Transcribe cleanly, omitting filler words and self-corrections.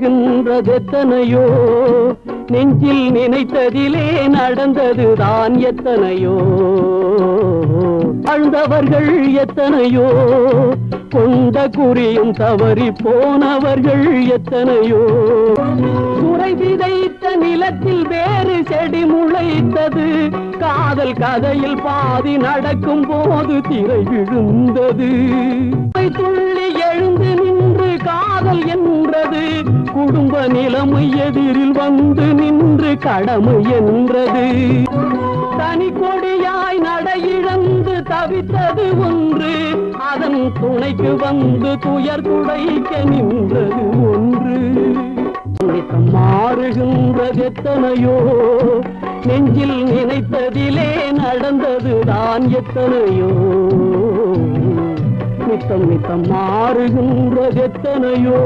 எத்தனையோ நெஞ்சில் நினைத்ததிலே நடந்ததுதான் எத்தனையோ வாழ்ந்தவர்கள் எத்தனையோ கொண்ட குறியும் தவறி போனவர்கள் எத்தனையோ சுரை விதைத்த நிலத்தில் வேறு செடி முளைத்தது காதல் கதையில் பாதி நடக்கும் போது திரை விழுந்தது துள்ளி எழுந்து நின்று காதல் என்றது குடும்ப நிலைமை எதிரில் வந்து நின்று கடமை என்றது தனி கொடியாய் நடையிழந்து தவித்தது ஒன்று அதன் துணைக்கு வந்து துயர் துடைக்க நின்றது ஒன்று மாறுகின்றது எத்தனையோ நெஞ்சில் நினைத்ததிலே நடந்ததுதான் எத்தனையோ நித்தம் நித்தம் மாறுகின்றது எத்தனையோ